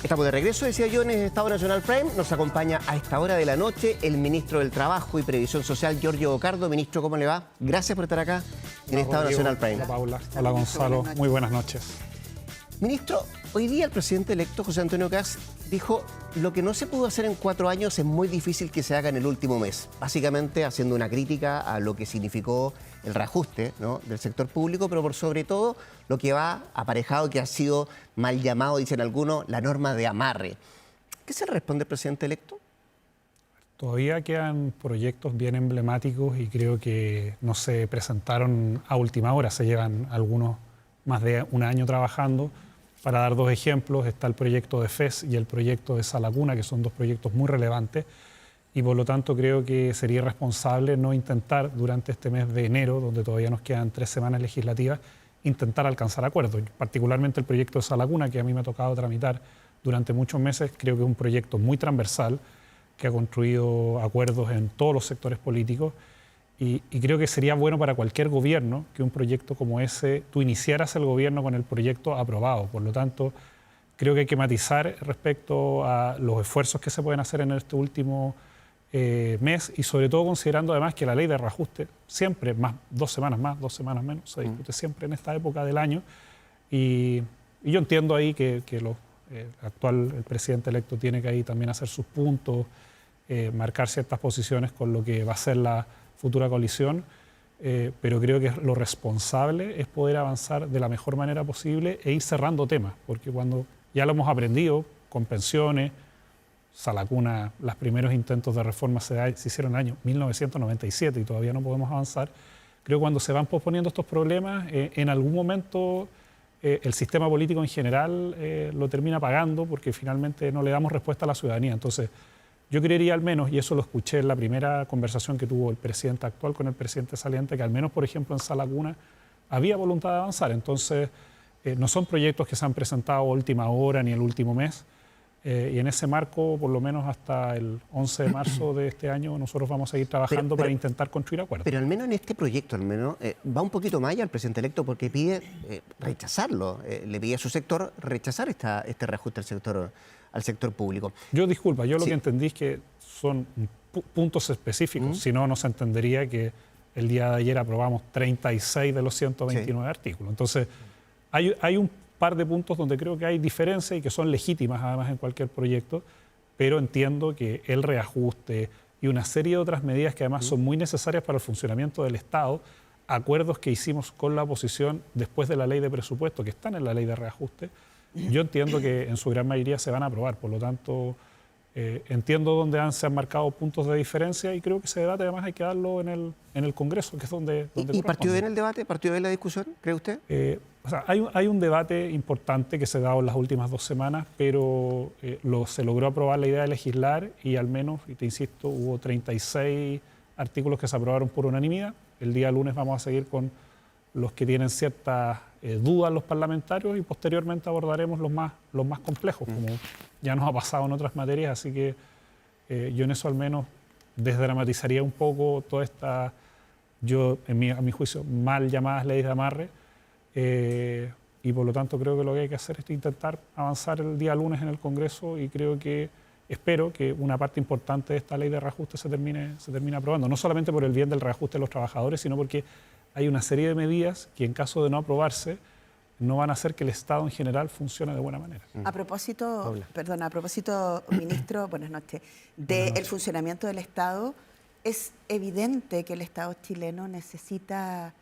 Estamos de regreso, decía yo, en Estado Nacional Prime. Nos acompaña a esta hora de la noche el ministro del Trabajo y Previsión Social, Giorgio Bocardo. Ministro, ¿cómo le va? Gracias por estar acá en Estado Nacional Prime. Hola, Paula. Hola, Gonzalo. Muy buenas noches. Ministro, hoy día el presidente electo, José Antonio Kast, dijo: lo que no se pudo hacer en 4 años es muy difícil que se haga en el último mes. Básicamente haciendo una crítica a lo que significó el reajuste, ¿no?, del sector público, pero por sobre todo lo que va aparejado, que ha sido mal llamado, dicen algunos, la norma de amarre. ¿Qué se le responde al presidente electo? Todavía quedan proyectos bien emblemáticos y creo que no se presentaron a última hora. Se llevan algunos más de un año trabajando. Para dar 2 ejemplos, está el proyecto de FES y el proyecto de Salacuna, que son 2 proyectos muy relevantes, y por lo tanto creo que sería irresponsable no intentar durante este mes de enero, donde todavía nos quedan 3 semanas legislativas, intentar alcanzar acuerdos. Particularmente el proyecto de Salacuna, que a mí me ha tocado tramitar durante muchos meses, creo que es un proyecto muy transversal, que ha construido acuerdos en todos los sectores políticos, y creo que sería bueno para cualquier gobierno que un proyecto como ese, tú iniciaras el gobierno con el proyecto aprobado. Por lo tanto, creo que hay que matizar respecto a los esfuerzos que se pueden hacer en este último mes, y sobre todo considerando además que la ley de reajuste siempre, 2 semanas más, 2 semanas menos, se discute siempre en esta época del año, y yo entiendo ahí que el presidente electo tiene que ahí también hacer sus puntos, marcar ciertas posiciones con lo que va a ser la futura coalición, pero creo que lo responsable es poder avanzar de la mejor manera posible e ir cerrando temas, porque cuando ya lo hemos aprendido con pensiones, Salacuna, los primeros intentos de reforma se hicieron en el año 1997 y todavía no podemos avanzar. Creo que cuando se van posponiendo estos problemas, en algún momento el sistema político en general lo termina pagando, porque finalmente no le damos respuesta a la ciudadanía. Entonces, yo creería al menos, y eso lo escuché en la primera conversación que tuvo el presidente actual con el presidente saliente, que al menos, por ejemplo, en Salacuna había voluntad de avanzar. Entonces, no son proyectos que se han presentado a última hora ni el último mes, y en ese marco, por lo menos hasta el 11 de marzo de este año, nosotros vamos a seguir trabajando para intentar construir acuerdos. Pero al menos en este proyecto, al menos, va un poquito más allá el presidente electo, porque pide rechazarlo, le pide a su sector rechazar este reajuste al sector público. Yo lo que entendí es que son puntos específicos, si no, no se entendería que el día de ayer aprobamos 36 de los 129 artículos. Entonces, hay un par de puntos donde creo que hay diferencias y que son legítimas además en cualquier proyecto, pero entiendo que el reajuste y una serie de otras medidas que además son muy necesarias para el funcionamiento del Estado, acuerdos que hicimos con la oposición después de la ley de presupuesto, que están en la ley de reajuste, yo entiendo que en su gran mayoría se van a aprobar. Por lo tanto, entiendo dónde se han marcado puntos de diferencia, y creo que ese debate además hay que darlo en el Congreso, que es donde ¿Y partió bien el debate? ¿Partió bien la discusión, cree usted? O sea, hay un debate importante que se ha dado en las últimas 2 semanas, pero se logró aprobar la idea de legislar, y al menos, y te insisto, hubo 36 artículos que se aprobaron por unanimidad. El día lunes vamos a seguir con los que tienen ciertas dudas los parlamentarios, y posteriormente abordaremos los más complejos, como ya nos ha pasado en otras materias. Así que yo en eso al menos desdramatizaría un poco toda esta, a mi juicio, mal llamadas leyes de amarre, y por lo tanto creo que lo que hay que hacer es intentar avanzar el día lunes en el Congreso, y espero que una parte importante de esta ley de reajuste se termine aprobando, no solamente por el bien del reajuste de los trabajadores, sino porque hay una serie de medidas que, en caso de no aprobarse, no van a hacer que el Estado en general funcione de buena manera. A propósito, ministro, buenas noches, del funcionamiento del Estado, es evidente que el Estado chileno necesita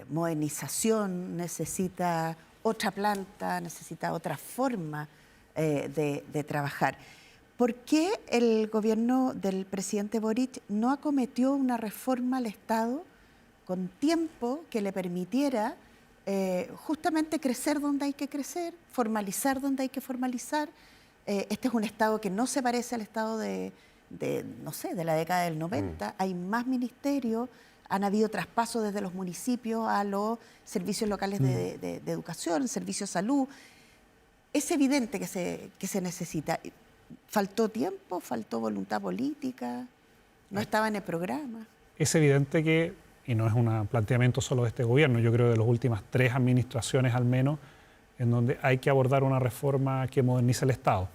modernización, necesita otra planta, necesita otra forma de trabajar. ¿Por qué el gobierno del presidente Boric no acometió una reforma al Estado con tiempo que le permitiera justamente crecer donde hay que crecer, formalizar donde hay que formalizar? Este es un Estado que no se parece al Estado de la década del 90. Hay más ministerios, han habido traspasos desde los municipios a los servicios locales de educación, servicios de salud. Es evidente que se necesita. ¿Faltó tiempo? ¿Faltó voluntad política? ¿No estaba en el programa? Es evidente que, y no es un planteamiento solo de este gobierno, yo creo que de las últimas 3 administraciones al menos, en donde hay que abordar una reforma que modernice el Estado.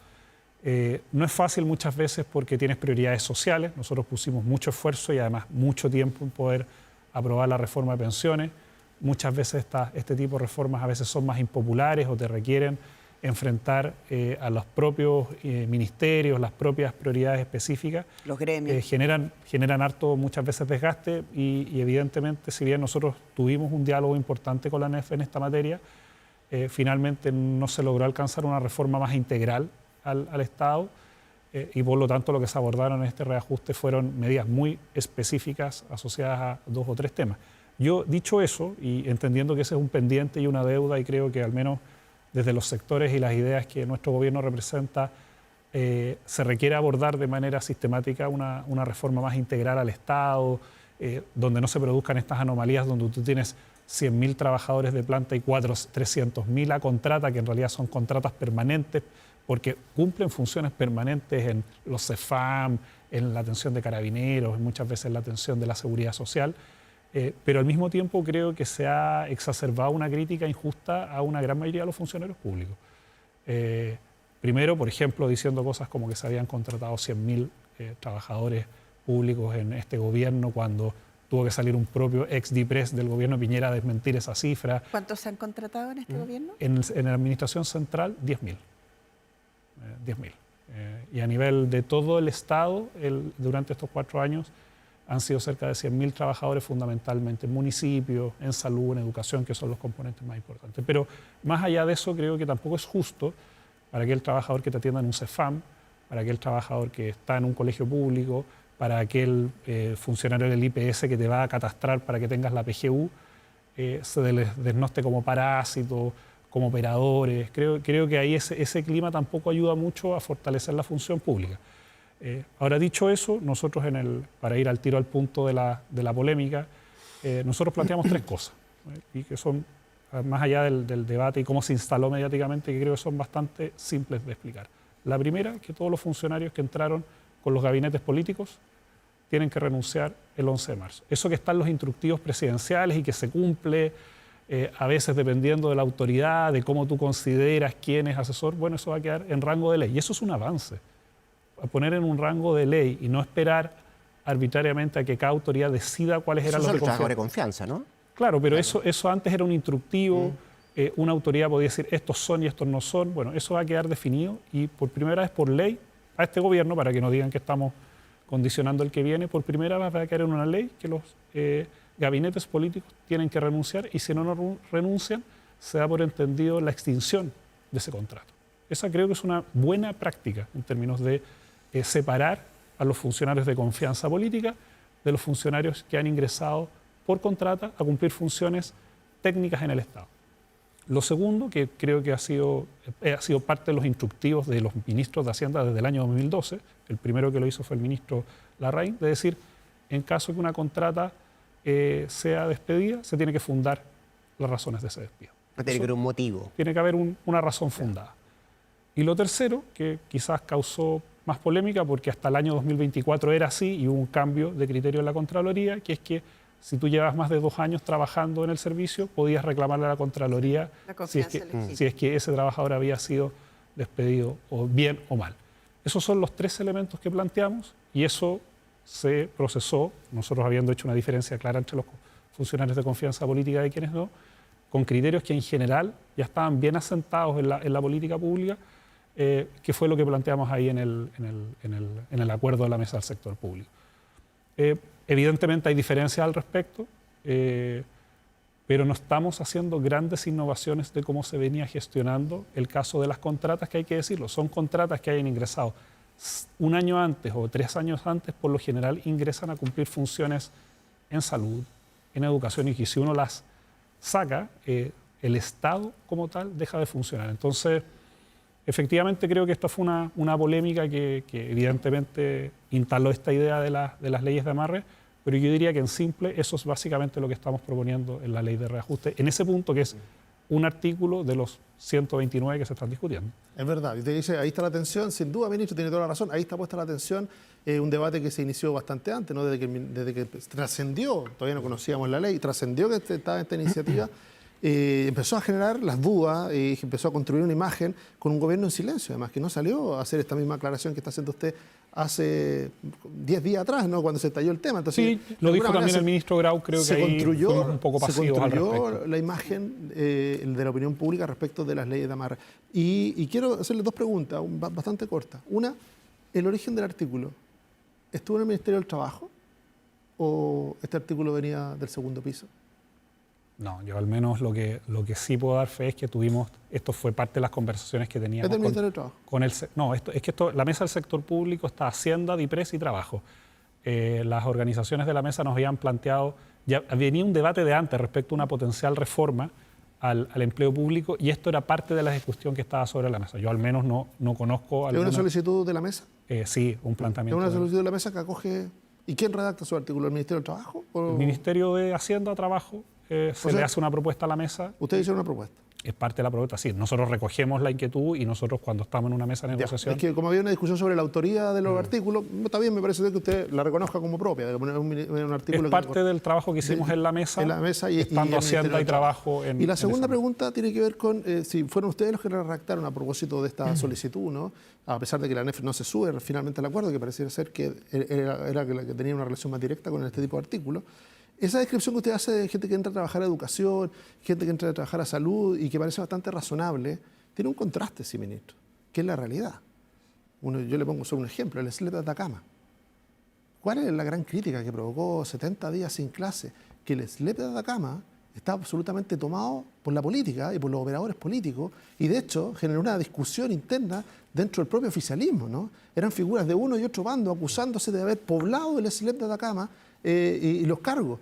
No es fácil muchas veces porque tienes prioridades sociales. Nosotros pusimos mucho esfuerzo y además mucho tiempo en poder aprobar la reforma de pensiones. Muchas veces este tipo de reformas a veces son más impopulares o te requieren enfrentar a los propios ministerios, las propias prioridades específicas. Los gremios. Generan harto muchas veces desgaste y evidentemente, si bien nosotros tuvimos un diálogo importante con la ANEF en esta materia, finalmente no se logró alcanzar una reforma más integral al Estado y por lo tanto lo que se abordaron en este reajuste fueron medidas muy específicas asociadas a 2 o 3 temas. Yo, dicho eso, y entendiendo que ese es un pendiente y una deuda, y creo que al menos desde los sectores y las ideas que nuestro gobierno representa, se requiere abordar de manera sistemática una reforma más integral al Estado, donde no se produzcan estas anomalías donde tú tienes 100.000 trabajadores de planta y 300.000 a contrata, que en realidad son contratas permanentes, porque cumplen funciones permanentes en los CEFAM, en la atención de carabineros, muchas veces en la atención de la seguridad social. Pero al mismo tiempo creo que se ha exacerbado una crítica injusta a una gran mayoría de los funcionarios públicos. Primero, por ejemplo, diciendo cosas como que se habían contratado 100.000 trabajadores públicos en este gobierno cuando tuvo que salir un propio ex-DIPRES del gobierno Piñera a desmentir esa cifra. ¿Cuántos se han contratado en este gobierno? En la administración central, 10.000. 10.000. Y a nivel de todo el Estado, durante estos 4 años, han sido cerca de 100.000 trabajadores fundamentalmente en municipios, en salud, en educación, que son los componentes más importantes. Pero más allá de eso, creo que tampoco es justo para aquel trabajador que te atienda en un CEFAM, para aquel trabajador que está en un colegio público, para aquel funcionario del IPS que te va a catastrar para que tengas la PGU, se les desnoste como parásitos, como operadores. Creo que ahí ese clima tampoco ayuda mucho a fortalecer la función pública. Ahora, dicho eso, nosotros para ir al tiro al punto de la polémica, nosotros planteamos 3 cosas, y que son, más allá del debate y cómo se instaló mediáticamente, que creo que son bastante simples de explicar. La primera, que todos los funcionarios que entraron con los gabinetes políticos tienen que renunciar el 11 de marzo. Eso que está en los instructivos presidenciales y que se cumple a veces dependiendo de la autoridad, de cómo tú consideras quién es asesor, bueno, eso va a quedar en rango de ley. Y eso es un avance. A poner en un rango de ley y no esperar arbitrariamente a que cada autoridad decida cuáles eran los trabajadores de confianza, ¿no? Claro, pero claro. Eso antes era un instructivo, una autoridad podía decir estos son y estos no son. Bueno, eso va a quedar definido y por primera vez por ley a este gobierno, para que no digan que estamos condicionando el que viene, por primera vez va a quedar en una ley que los gabinetes políticos tienen que renunciar y si no renuncian se da por entendido la extinción de ese contrato. Esa creo que es una buena práctica en términos de separar a los funcionarios de confianza política de los funcionarios que han ingresado por contrata a cumplir funciones técnicas en el Estado. Lo segundo, que creo que ha sido parte de los instructivos de los ministros de Hacienda desde el año 2012, el primero que lo hizo fue el ministro Larraín, de decir, en caso que una contrata sea despedida, se tiene que fundar las razones de ese despido. Tiene que haber un motivo. Tiene que haber una razón fundada. Y lo tercero, que quizás causó más polémica porque hasta el año 2024 era así y hubo un cambio de criterio en la Contraloría, que es que si tú llevas más de 2 años trabajando en el servicio, podías reclamarle a la Contraloría si es que ese trabajador había sido despedido o bien o mal. Esos son los 3 elementos que planteamos y eso se procesó, nosotros habiendo hecho una diferencia clara entre los funcionarios de confianza política y quienes no, con criterios que en general ya estaban bien asentados en la política pública, que fue lo que planteamos ahí en el acuerdo de la mesa del sector público. Evidentemente hay diferencias al respecto, pero no estamos haciendo grandes innovaciones de cómo se venía gestionando el caso de las contratas, que hay que decirlo, son contratas que hayan ingresado 1 año antes o 3 años antes, por lo general ingresan a cumplir funciones en salud, en educación, y que si uno las saca, el Estado como tal deja de funcionar. Entonces, efectivamente creo que esta fue una polémica que evidentemente instaló esta idea de las leyes de amarre, pero yo diría que en simple eso es básicamente lo que estamos proponiendo en la ley de reajuste, en ese punto que es un artículo de los 129 que se están discutiendo. Es verdad, y usted dice, ahí está la tensión, sin duda, ministro, tiene toda la razón, ahí está puesta la tensión, un debate que se inició bastante antes, ¿no? desde que trascendió, todavía no conocíamos la ley, trascendió que estaba esta iniciativa, empezó a generar las dudas y empezó a construir una imagen con un gobierno en silencio, además, que no salió a hacer esta misma aclaración que está haciendo usted hace 10 días atrás, ¿no? Cuando se estalló el tema. Entonces, Sí, lo dijo también el ministro Grau, creo que ahí fuimos un poco pasivos al respecto. Se construyó la imagen de la opinión pública respecto de las leyes de amarre. Y quiero hacerle dos preguntas, bastante cortas. Una, el origen del artículo, ¿estuvo en el Ministerio del Trabajo o este artículo venía del segundo piso? No, yo al menos lo que sí puedo dar fe es que tuvimos, esto fue parte de las conversaciones que teníamos ¿Es del Ministerio del Trabajo? La mesa del sector público está Hacienda, DIPRES y Trabajo. Las organizaciones de la mesa nos habían planteado, ya venía un debate de antes respecto a una potencial reforma al empleo público y esto era parte de la discusión que estaba sobre la mesa. Yo al menos no conozco... ¿Es una solicitud de la mesa? Sí, un ¿Es planteamiento. una solicitud de la mesa que acoge... ¿Y quién redacta su artículo? ¿El Ministerio del Trabajo? El Ministerio de Hacienda, Trabajo, se le hace una propuesta a la mesa. ¿Ustedes hicieron una propuesta? Es parte de la propuesta, sí. Nosotros recogemos la inquietud y nosotros cuando estamos en una mesa de negociación... Es que como había una discusión sobre la autoría de los artículos, también me parece que usted la reconozca como propia. De poner un artículo es parte del trabajo que hicimos en la mesa estando Hacienda y Trabajo en... Y la segunda pregunta tiene que ver con si fueron ustedes los que la redactaron a propósito de esta solicitud, ¿no? A pesar de que la ANEF no se sube finalmente al acuerdo, que pareciera ser que era la que tenía una relación más directa con este tipo de artículos. Esa descripción que usted hace de gente que entra a trabajar a educación, gente que entra a trabajar a salud y que parece bastante razonable, tiene un contraste, sí, ministro, que es la realidad. Yo le pongo solo un ejemplo, el SLEP de Atacama. ¿Cuál es la gran crítica que provocó 70 días sin clase? Que el SLEP de Atacama está absolutamente tomado por la política y por los operadores políticos y de hecho generó una discusión interna dentro del propio oficialismo, ¿no? Eran figuras de uno y otro bando acusándose de haber poblado el SLEP de Atacama y los cargos,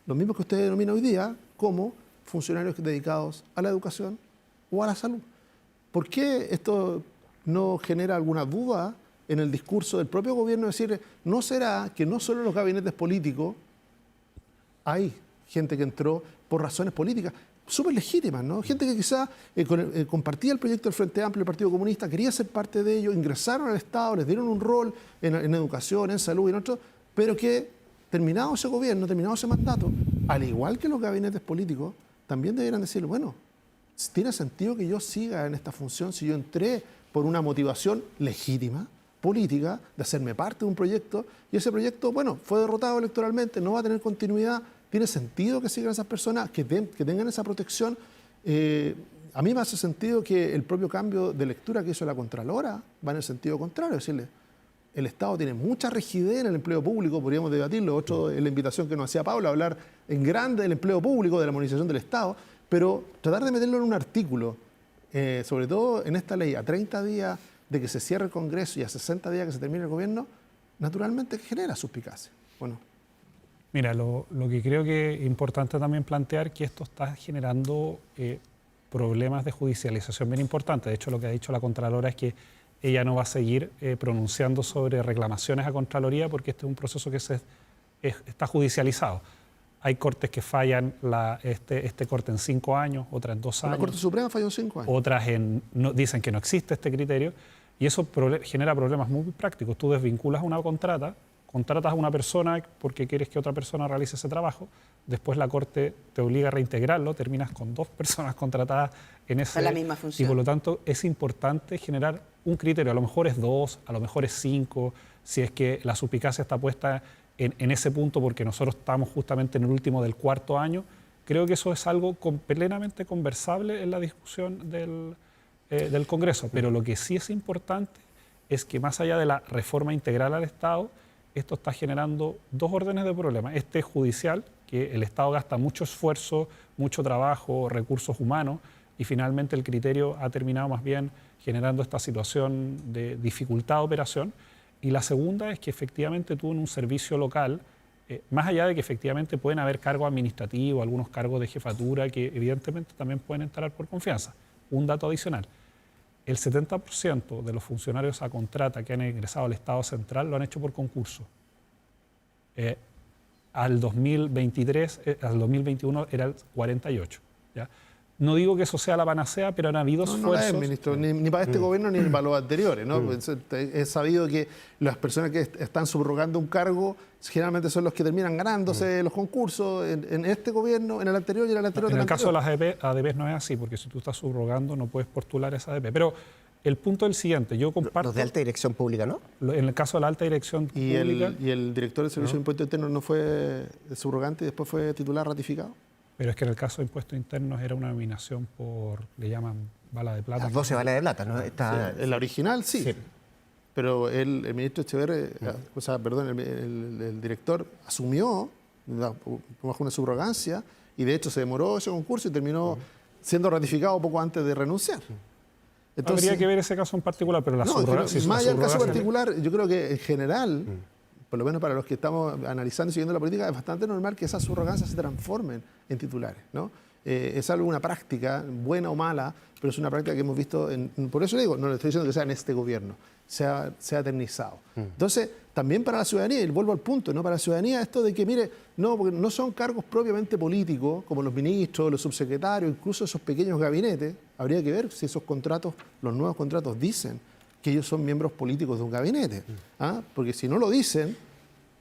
los mismos que usted denomina hoy día como funcionarios dedicados a la educación o a la salud. ¿Por qué esto no genera alguna duda en el discurso del propio gobierno? Es decir, ¿no será que no solo en los gabinetes políticos hay gente que entró por razones políticas súper legítimas, ¿no? Gente que quizá compartía el proyecto del Frente Amplio, el Partido Comunista, quería ser parte de ello, ingresaron al Estado, les dieron un rol en educación, en salud y en otros, pero que terminado ese gobierno, terminado ese mandato, al igual que los gabinetes políticos, también debieran decir, bueno, tiene sentido que yo siga en esta función si yo entré por una motivación legítima, política, de hacerme parte de un proyecto, y ese proyecto, bueno, fue derrotado electoralmente, no va a tener continuidad, tiene sentido que sigan esas personas, que tengan esa protección. A mí me hace sentido que el propio cambio de lectura que hizo la Contralora va en el sentido contrario, decirle, el Estado tiene mucha rigidez en el empleo público, podríamos debatirlo. Otro es la invitación que nos hacía Paula, hablar en grande del empleo público, de la modernización del Estado, pero tratar de meterlo en un artículo, sobre todo en esta ley, a 30 días de que se cierre el Congreso y a 60 días que se termine el gobierno, naturalmente genera suspicacia. Bueno. Mira, lo que creo que es importante también plantear que esto está generando problemas de judicialización bien importantes. De hecho, lo que ha dicho la Contralora es que ella no va a seguir pronunciando sobre reclamaciones a Contraloría porque este es un proceso que está judicializado. Hay cortes que fallan este corte en 5 años, otras en 2 años. La Corte Suprema falló en 5 años. Otras dicen que no existe este criterio y eso genera problemas muy prácticos. Tú desvinculas una contratas a una persona porque quieres que otra persona realice ese trabajo, después la Corte te obliga a reintegrarlo, terminas con 2 personas contratadas en la misma función. Y por lo tanto es importante generar un criterio, a lo mejor es 2, a lo mejor es 5, si es que la suspicacia está puesta en ese punto porque nosotros estamos justamente en el último del 4º año. Creo que eso es algo plenamente conversable en la discusión del Congreso, pero lo que sí es importante es que más allá de la reforma integral al Estado, esto está generando 2 órdenes de problemas. Este judicial, que el Estado gasta mucho esfuerzo, mucho trabajo, recursos humanos, y finalmente el criterio ha terminado más bien generando esta situación de dificultad de operación. Y la segunda es que efectivamente tú en un servicio local, más allá de que efectivamente pueden haber cargos administrativos, algunos cargos de jefatura que evidentemente también pueden entrar por confianza. Un dato adicional. El 70% de los funcionarios a contrata que han ingresado al Estado Central lo han hecho por concurso. Al 2023, al 2021 era el 48%. ¿ya? No digo que eso sea la panacea, pero han habido No, no esfuerzos. la es, ministro, ni para este gobierno ni para los anteriores, ¿no? Pues, es sabido que las personas que están subrogando un cargo generalmente son los que terminan ganándose los concursos en este gobierno, en el anterior y en el anterior. En el caso de las ADP no es así, porque si tú estás subrogando no puedes postular esa ADP. Pero el punto es el siguiente, yo comparto... Los de alta dirección pública, ¿no? En el caso de la alta dirección ¿Y pública... el director del Servicio de Impuestos Internos no fue subrogante y después fue titular ratificado? Pero es que en el caso de impuestos internos era una nominación le llaman bala de plata. Las 12 balas de plata, ¿no? Sí, en la original sí. Pero el ministro Echeverri, el director asumió bajo una subrogancia y de hecho se demoró ese concurso y terminó siendo ratificado poco antes de renunciar. Entonces, habría que ver ese caso en particular, pero la subrogancia... más allá del caso particular, yo creo que en general, por lo menos para los que estamos analizando y siguiendo la política, es bastante normal que esas subrogancias se transformen en titulares, ¿no? Es algo, una práctica, buena o mala, pero es una práctica que hemos visto, por eso le digo, no le estoy diciendo que sea en este gobierno, se ha eternizado. Entonces, también para la ciudadanía, y vuelvo al punto, ¿no? Para la ciudadanía esto de que, mire, no, porque no son cargos propiamente políticos, como los ministros, los subsecretarios, incluso esos pequeños gabinetes, habría que ver si esos contratos, los nuevos contratos, dicen que ellos son miembros políticos de un gabinete. ¿Ah? Porque si no lo dicen,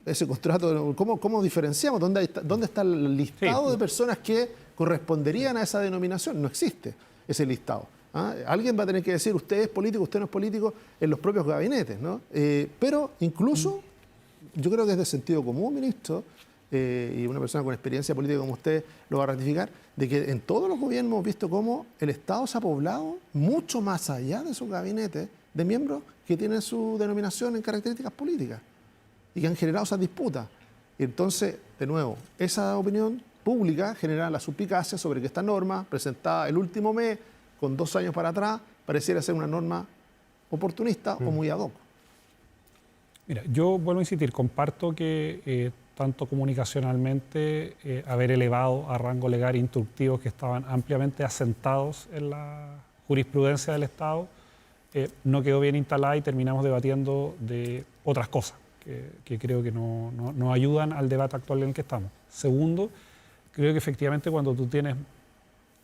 ese contrato, ¿cómo diferenciamos? ¿Dónde está el listado de personas que corresponderían a esa denominación? No existe ese listado. ¿Ah? Alguien va a tener que decir, usted es político, usted no es político, en los propios gabinetes, ¿no? Pero incluso, yo creo que es de sentido común, ministro, y una persona con experiencia política como usted lo va a ratificar, de que en todos los gobiernos hemos visto cómo el Estado se ha poblado mucho más allá de sus gabinetes de miembros que tienen su denominación en características políticas y que han generado esas disputas. Y entonces, de nuevo, esa opinión pública genera la suspicacia sobre que esta norma, presentada el último mes, con 2 años para atrás, pareciera ser una norma oportunista o muy ad hoc. Mira, yo vuelvo a insistir, comparto que tanto comunicacionalmente haber elevado a rango legal instructivos que estaban ampliamente asentados en la jurisprudencia del Estado, no quedó bien instalada y terminamos debatiendo de otras cosas que creo que no ayudan al debate actual en el que estamos. Segundo, creo que efectivamente cuando tú tienes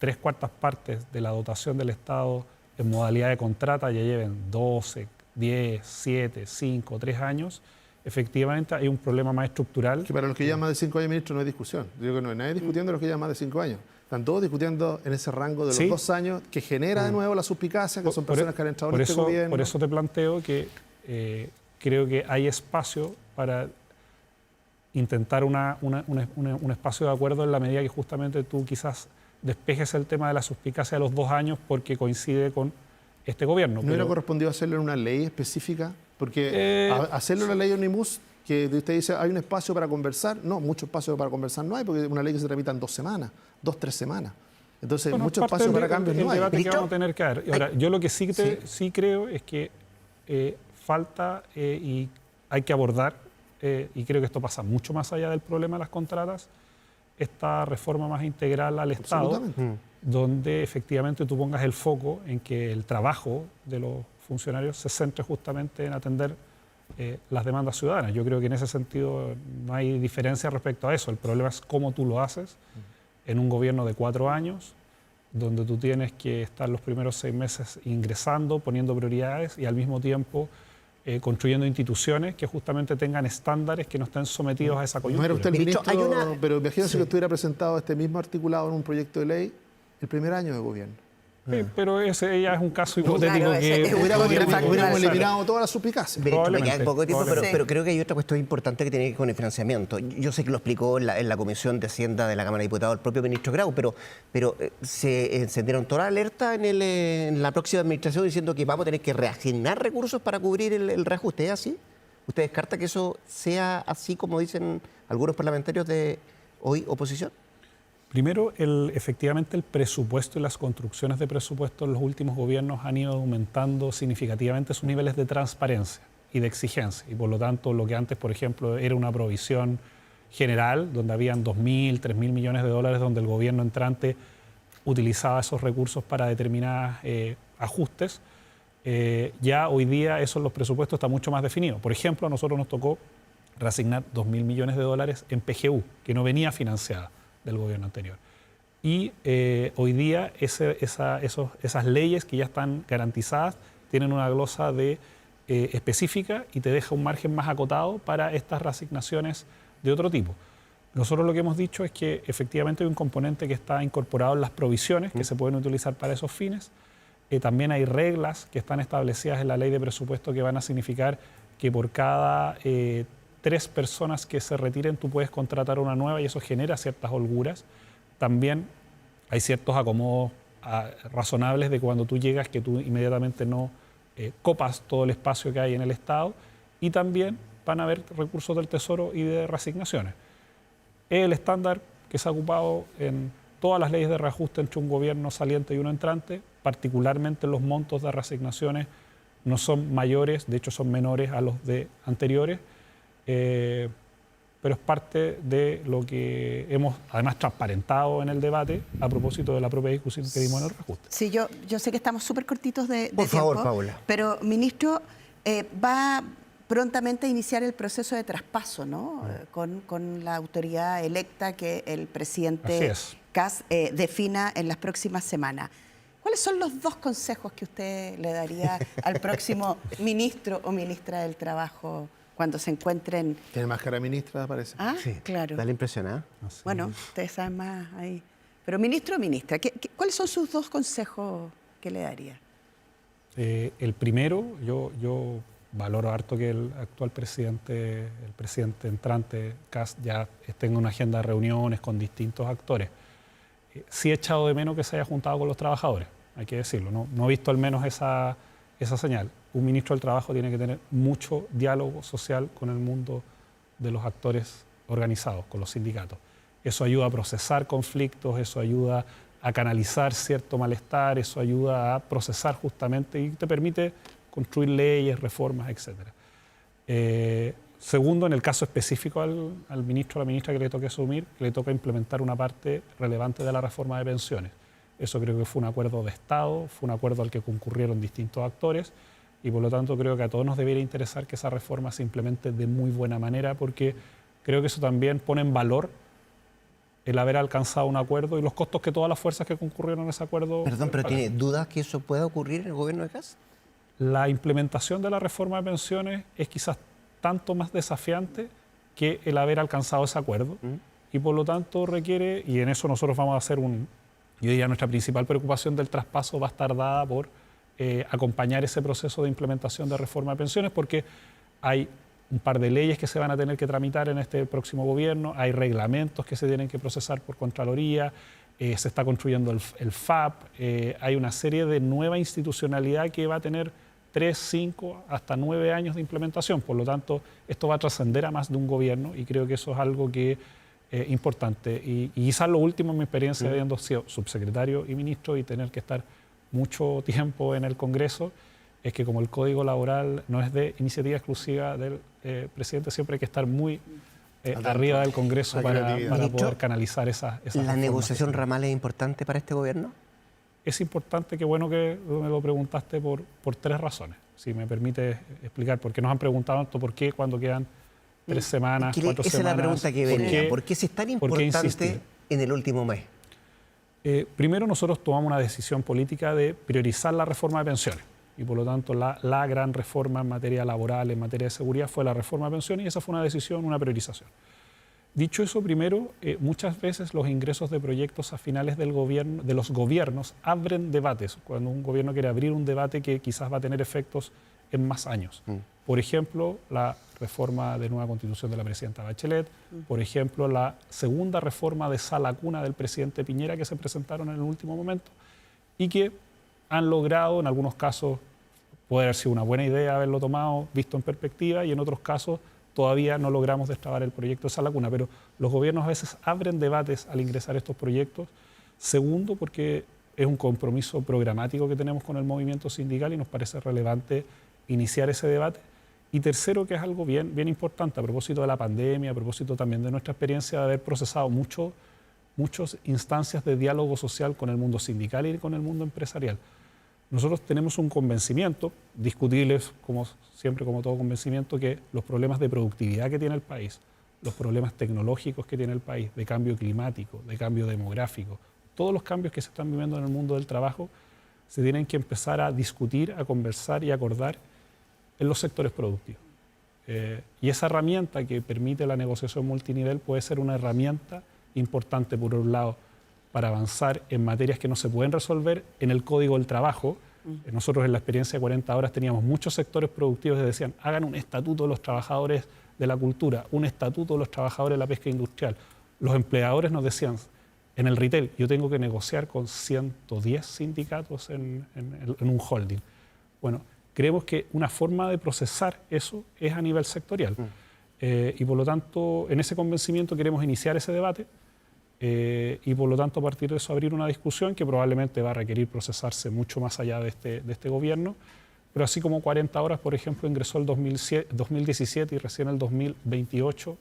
3/4 partes de la dotación del Estado en modalidad de contrata, ya lleven 12, 10, 7, 5, 3 años, efectivamente hay un problema más estructural. Que para los que llevan más de 5 años, ministro, no hay discusión. Yo creo que no hay nadie discutiendo los que llevan más de 5 años. Están todos discutiendo en ese rango de los 2 años que genera de nuevo la suspicacia, que son personas que han entrado en este gobierno. Por eso te planteo que creo que hay espacio para intentar un espacio de acuerdo en la medida que justamente tú quizás despejes el tema de la suspicacia de los 2 años porque coincide con este gobierno. ¿No hubiera correspondido hacerlo en una ley específica? Porque hacerlo en la ley Omnibus, que usted dice hay un espacio para conversar, no, mucho espacio para conversar no hay, porque es una ley que se tramita en 2 semanas, 2-3 semanas. Entonces, mucho espacio para cambios no hay. El debate que vamos a tener que dar. Ahora, yo lo que sí creo es que falta y hay que abordar, y creo que esto pasa mucho más allá del problema de las contratas, esta reforma más integral al Estado, donde efectivamente tú pongas el foco en que el trabajo de los funcionarios se centre justamente en atender las demandas ciudadanas. Yo creo que en ese sentido no hay diferencia respecto a eso. El problema es cómo tú lo haces en un gobierno de 4 años, donde tú tienes que estar los primeros 6 meses ingresando, poniendo prioridades y al mismo tiempo construyendo instituciones que justamente tengan estándares que no estén sometidos a esa coyuntura. No era usted el ministro, pero imagínese que estuviera presentado este mismo articulado en un proyecto de ley el primer año de gobierno. Sí, pero ese ya es un caso hipotético claro, que hubiéramos eliminado todas las suspicacias. Me queda poco tiempo, pero creo que hay otra cuestión importante que tiene que ver con el financiamiento. Yo sé que lo explicó en la Comisión de Hacienda de la Cámara de Diputados el propio ministro Grau, pero se encendieron toda la alerta en la próxima administración diciendo que vamos a tener que reasignar recursos para cubrir el reajuste. ¿Es así? ¿Usted descarta que eso sea así como dicen algunos parlamentarios de hoy oposición? Primero, efectivamente el presupuesto y las construcciones de presupuesto en los últimos gobiernos han ido aumentando significativamente sus niveles de transparencia y de exigencia. Y por lo tanto, lo que antes, por ejemplo, era una provisión general, donde habían 2.000, 3.000 millones de dólares, donde el gobierno entrante utilizaba esos recursos para determinados ajustes, ya hoy día eso en los presupuestos está mucho más definido. Por ejemplo, a nosotros nos tocó reasignar 2.000 millones de dólares en PGU, que no venía financiada del gobierno anterior. Y hoy día esas leyes que ya están garantizadas tienen una glosa específica y te deja un margen más acotado para estas reasignaciones de otro tipo. Nosotros lo que hemos dicho es que efectivamente hay un componente que está incorporado en las provisiones que se pueden utilizar para esos fines. También hay reglas que están establecidas en la ley de presupuesto que van a significar que por cada 3 personas que se retiren tú puedes contratar una nueva y eso genera ciertas holguras. También hay ciertos acomodos razonables de cuando tú llegas que tú inmediatamente no copas todo el espacio que hay en el Estado y también van a haber recursos del Tesoro y de reasignaciones. Es el estándar que se ha ocupado en todas las leyes de reajuste entre un gobierno saliente y uno entrante, particularmente los montos de reasignaciones no son mayores, de hecho son menores a los de anteriores, pero es parte de lo que hemos además transparentado en el debate a propósito de la propia discusión que dimos en el reajuste. Sí, yo sé que estamos súper cortitos de Por favor, tiempo, Paula. pero, ministro, va prontamente a iniciar el proceso de traspaso, ¿no? Con la autoridad electa que el presidente Kast defina en las próximas semanas. ¿Cuáles son los 2 consejos que usted le daría al próximo ministro o ministra del Trabajo cuando se encuentren? Tiene más cara de ministra, parece. Ah, Sí, claro. da la impresión, ¿eh? Bueno, ustedes saben más ahí. Pero ministro o ministra, ¿cuáles son sus 2 consejos que le daría? El primero, yo valoro harto que el actual presidente, el presidente entrante, Kast, ya tenga una agenda de reuniones con distintos actores. Sí he echado de menos que se haya juntado con los trabajadores, hay que decirlo. No he visto al menos esa señal. Un ministro del Trabajo tiene que tener mucho diálogo social con el mundo de los actores organizados, con los sindicatos. Eso ayuda a procesar conflictos, eso ayuda a canalizar cierto malestar, eso ayuda a procesar justamente y te permite construir leyes, reformas, etc. Segundo, en el caso específico al ministro o a la ministra que le toque asumir, que le toca implementar una parte relevante de la reforma de pensiones. Eso creo que fue un acuerdo de Estado, fue un acuerdo al que concurrieron distintos actores y por lo tanto creo que a todos nos debería interesar que esa reforma se implemente de muy buena manera porque creo que eso también pone en valor el haber alcanzado un acuerdo y los costos que todas las fuerzas que concurrieron a ese acuerdo... Perdón, pero pagaron. ¿tiene dudas que eso pueda ocurrir en el gobierno de Kast? La implementación de la reforma de pensiones es quizás tanto más desafiante que el haber alcanzado ese acuerdo y por lo tanto requiere, y en eso nosotros vamos a hacer yo diría nuestra principal preocupación del traspaso va a estar dada por acompañar ese proceso de implementación de reforma de pensiones porque hay un par de leyes que se van a tener que tramitar en este próximo gobierno, hay reglamentos que se tienen que procesar por Contraloría, se está construyendo el FAP, hay una serie de nueva institucionalidad que va a tener 3, 5, hasta 9 años de implementación. Por lo tanto, esto va a trascender a más de un gobierno y creo que eso es algo que es importante. Y quizás lo último en mi experiencia habiendo sido subsecretario y ministro y tener que estar mucho tiempo en el Congreso, es que como el Código Laboral no es de iniciativa exclusiva del presidente, siempre hay que estar muy arriba del Congreso para poder canalizar esas ¿La negociación ramal es importante para este gobierno? Es importante, qué bueno que me lo preguntaste por 3 razones, si me permite explicar, porque nos han preguntado esto, por qué cuando quedan 3 semanas, 4 semanas. Esa es la pregunta que venía. ¿Por qué es tan importante en el último mes? Primero, nosotros tomamos una decisión política de priorizar la reforma de pensiones y por lo tanto la gran reforma en materia laboral, en materia de seguridad, fue la reforma de pensiones y esa fue una decisión, una priorización. Dicho eso, primero, muchas veces los ingresos de proyectos a finales del gobierno, de los gobiernos abren debates, cuando un gobierno quiere abrir un debate que quizás va a tener efectos en más años. Por ejemplo, la reforma de nueva constitución de la presidenta Bachelet, por ejemplo, la segunda reforma de sala cuna del presidente Piñera que se presentaron en el último momento y que han logrado, en algunos casos, puede haber sido una buena idea haberlo tomado, visto en perspectiva, y en otros casos todavía no logramos destrabar el proyecto de esa lacuna, pero los gobiernos a veces abren debates al ingresar estos proyectos. Segundo, porque es un compromiso programático que tenemos con el movimiento sindical y nos parece relevante iniciar ese debate. Y tercero, que es algo bien importante a propósito de la pandemia, a propósito también de nuestra experiencia de haber procesado muchas instancias de diálogo social con el mundo sindical y con el mundo empresarial. Nosotros tenemos un convencimiento, discutible como siempre, como todo convencimiento, que los problemas de productividad que tiene el país, los problemas tecnológicos que tiene el país, de cambio climático, de cambio demográfico, todos los cambios que se están viviendo en el mundo del trabajo se tienen que empezar a discutir, a conversar y a acordar en los sectores productivos. Y esa herramienta que permite la negociación multinivel puede ser una herramienta importante, por un lado, para avanzar en materias que no se pueden resolver en el Código del Trabajo. Nosotros en la experiencia de 40 horas teníamos muchos sectores productivos que decían, hagan un estatuto de los trabajadores de la cultura, un estatuto de los trabajadores de la pesca industrial. Los empleadores nos decían, en el retail, yo tengo que negociar con 110 sindicatos en un holding. Bueno, creemos que una forma de procesar eso es a nivel sectorial. Y por lo tanto, en ese convencimiento queremos iniciar ese debate y por lo tanto a partir de eso abrir una discusión que probablemente va a requerir procesarse mucho más allá de este gobierno. Pero así como 40 horas, por ejemplo, ingresó el 2017 y recién el 2028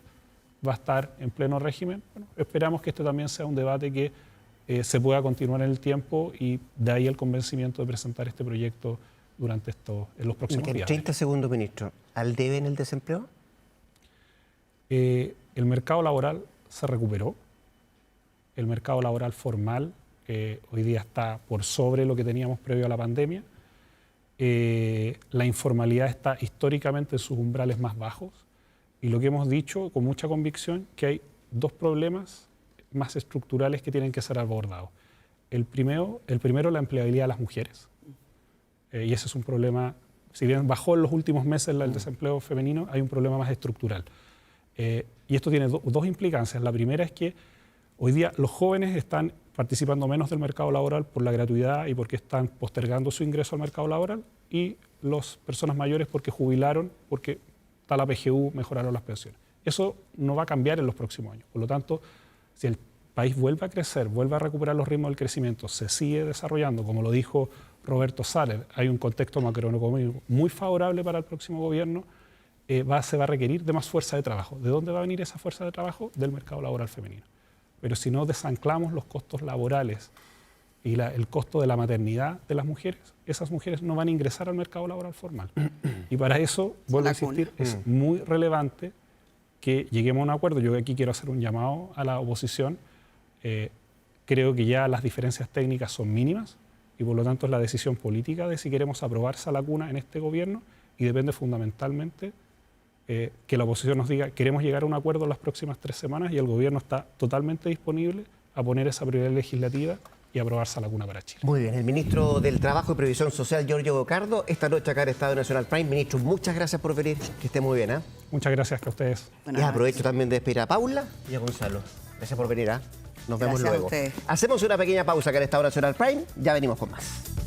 va a estar en pleno régimen. Bueno, esperamos que este también sea un debate que se pueda continuar en el tiempo y de ahí el convencimiento de presentar este proyecto durante en los próximos días. 30 segundos, ministro. ¿Al debe en el desempleo? El mercado laboral se recuperó. El mercado laboral formal hoy día está por sobre lo que teníamos previo a la pandemia. La informalidad está históricamente en sus umbrales más bajos. Y lo que hemos dicho con mucha convicción, que hay dos problemas más estructurales que tienen que ser abordados. El primero, la empleabilidad de las mujeres. Y ese es un problema, si bien bajó en los últimos meses el desempleo femenino, hay un problema más estructural. Y esto tiene dos implicancias. La primera es que hoy día los jóvenes están participando menos del mercado laboral por la gratuidad y porque están postergando su ingreso al mercado laboral, y las personas mayores porque jubilaron, porque está la PGU, mejoraron las pensiones. Eso no va a cambiar en los próximos años. Por lo tanto, si el país vuelve a crecer, vuelve a recuperar los ritmos del crecimiento, se sigue desarrollando, como lo dijo Roberto Saller, hay un contexto macroeconómico muy favorable para el próximo gobierno, se va a requerir de más fuerza de trabajo. ¿De dónde va a venir esa fuerza de trabajo? Del mercado laboral femenino. Pero si no desanclamos los costos laborales y el costo de la maternidad de las mujeres, esas mujeres no van a ingresar al mercado laboral formal. Y para eso, vuelvo a insistir, es muy relevante que lleguemos a un acuerdo. Yo aquí quiero hacer un llamado a la oposición. Creo que ya las diferencias técnicas son mínimas y por lo tanto es la decisión política de si queremos aprobar esa lacuna en este gobierno, y depende fundamentalmente que la oposición nos diga queremos llegar a un acuerdo en las próximas 3 semanas, y el gobierno está totalmente disponible a poner esa prioridad legislativa y aprobar esa lacuna para Chile. Muy bien, el ministro del Trabajo y Previsión Social, Giorgio Bocardo, esta noche acá en Estado Nacional Prime. Ministro, muchas gracias por venir, que esté muy bien. Muchas gracias a ustedes. Y aprovecho también de despedir a Paula y a Gonzalo. Gracias por venir. Nos vemos luego. Hacemos una pequeña pausa acá en Estado Nacional Prime, ya venimos con más.